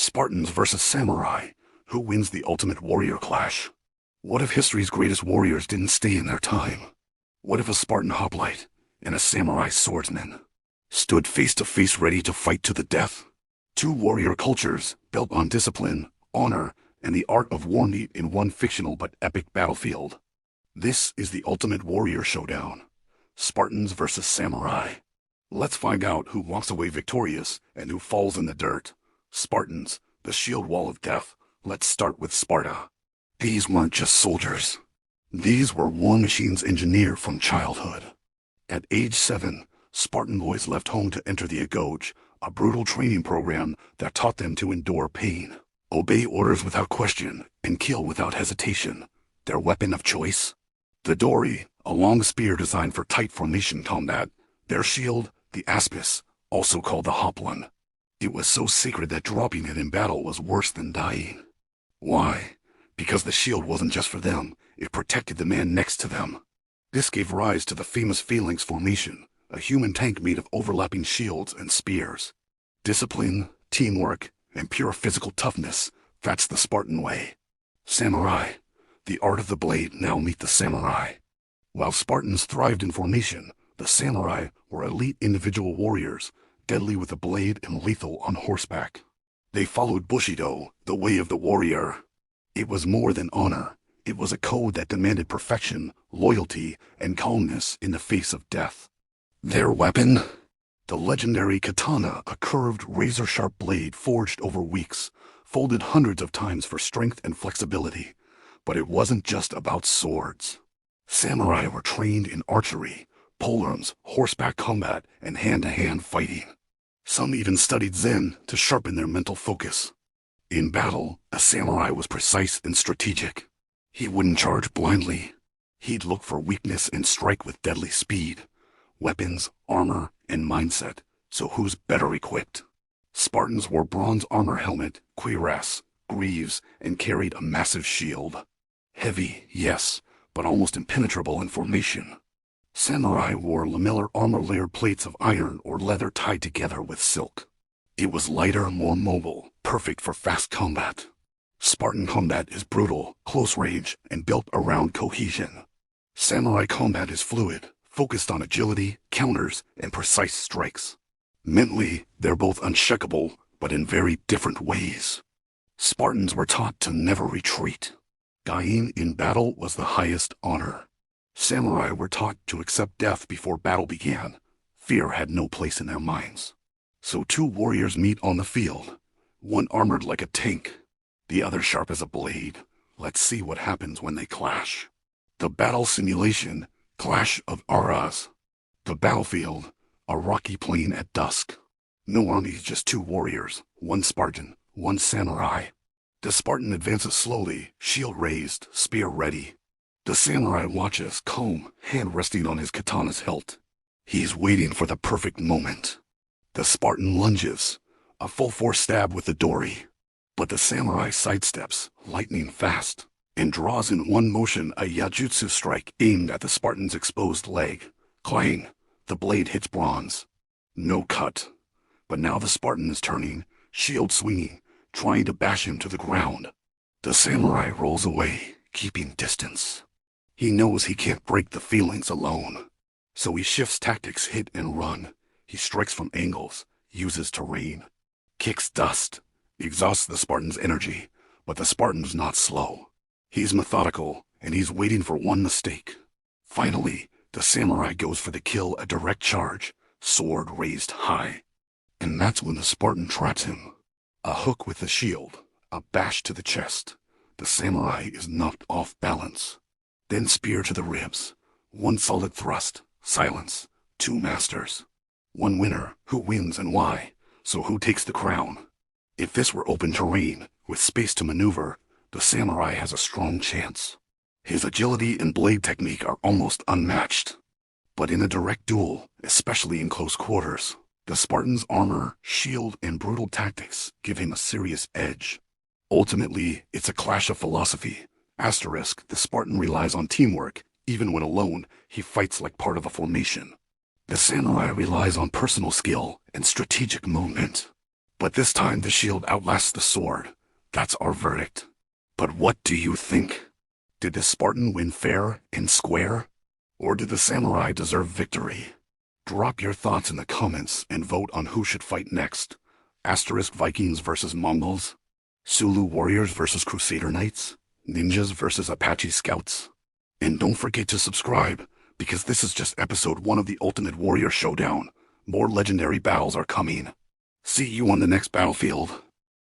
Spartans versus Samurai. Who wins the ultimate warrior clash? What if history's greatest warriors didn't stay in their time? What if a Spartan hoplite and a samurai swordsman stood face to face ready to fight to the death? Two warrior cultures built on discipline, honor, and the art of war meet in one fictional but epic battlefield. This is the ultimate warrior showdown. Spartans versus samurai. Let's find out who walks away victorious and who falls in the dirt. Spartans, the shield wall of death. Let's start with Sparta. These weren't just soldiers. These were war machines engineered from childhood. At age 7, Spartan boys left home to enter the Agoge, a brutal training program that taught them to endure pain, obey orders without question, and kill without hesitation. Their weapon of choice? The Dory, a long spear designed for tight formation combat. Their shield, the Aspis, also called the Hoplon. It was so sacred that dropping it in battle was worse than dying. Why? Because the shield wasn't just for them, it protected the man next to them. This gave rise to the famous phalanx formation, a human tank made of overlapping shields and spears. Discipline, teamwork, and pure physical toughness, that's the Spartan way. Samurai. The art of the blade now meet the samurai. While Spartans thrived in formation, the samurai were elite individual warriors, deadly with the blade and lethal on horseback. They followed Bushido, the way of the warrior. It was more than honor. It was a code that demanded perfection, loyalty, and calmness in the face of death. Their weapon? The legendary katana, a curved, razor-sharp blade forged over weeks, folded hundreds of times for strength and flexibility. But it wasn't just about swords. Samurai were trained in archery, polearms, horseback combat, and hand-to-hand fighting. Some even studied Zen to sharpen their mental focus. In battle, a samurai was precise and strategic. He wouldn't charge blindly. He'd look for weakness and strike with deadly speed. Weapons, armor, and mindset. So who's better equipped? Spartans wore bronze armor helmet, cuirass, greaves, and carried a massive shield. Heavy, yes, but almost impenetrable in formation. Samurai wore lamellar armor-layered plates of iron or leather tied together with silk. It was lighter, more mobile, perfect for fast combat. Spartan combat is brutal, close range, and built around cohesion. Samurai combat is fluid, focused on agility, counters, and precise strikes. Mentally, they're both unshakable, but in very different ways. Spartans were taught to never retreat. Dying in battle was the highest honor. Samurai were taught to accept death before battle began. Fear had no place in their minds. So two warriors meet on the field, one armored like a tank, the other sharp as a blade. Let's see what happens when they clash. The battle simulation, Clash of Arras. The battlefield, a rocky plain at dusk. No armies, just two warriors, one Spartan, one samurai. The Spartan advances slowly, shield raised, spear ready. The samurai watches, calm, hand resting on his katana's hilt. He's waiting for the perfect moment. The Spartan lunges, a full-force stab with the dory. But the samurai sidesteps, lightning fast, and draws in one motion a yajutsu strike aimed at the Spartan's exposed leg. Clang, the blade hits bronze. No cut. But now the Spartan is turning, shield swinging, trying to bash him to the ground. The samurai rolls away, keeping distance. He knows he can't break the feelings alone. So he shifts tactics, hit and run. He strikes from angles, uses terrain, kicks dust, exhausts the Spartan's energy. But the Spartan's not slow. He's methodical, and he's waiting for one mistake. Finally, the samurai goes for the kill, a direct charge, sword raised high. And that's when the Spartan traps him. A hook with the shield, a bash to the chest. The samurai is knocked off balance. Then spear to the ribs. One solid thrust, silence, two masters. One winner, who wins and why? So who takes the crown? If this were open terrain, with space to maneuver, the samurai has a strong chance. His agility and blade technique are almost unmatched. But in a direct duel, especially in close quarters, the Spartan's armor, shield, and brutal tactics give him a serious edge. Ultimately, it's a clash of philosophy. Asterisk, the Spartan relies on teamwork. Even when alone, he fights like part of a formation. The samurai relies on personal skill and strategic movement. But this time the shield outlasts the sword. That's our verdict. But what do you think? Did the Spartan win fair and square? Or did the samurai deserve victory? Drop your thoughts in the comments and vote on who should fight next. Asterisk Vikings versus Mongols? Sulu warriors versus Crusader knights? Ninjas versus Apache scouts? And don't forget to subscribe, because this is just episode 1 of the Ultimate Warrior Showdown. More legendary battles are coming. See you on the next battlefield.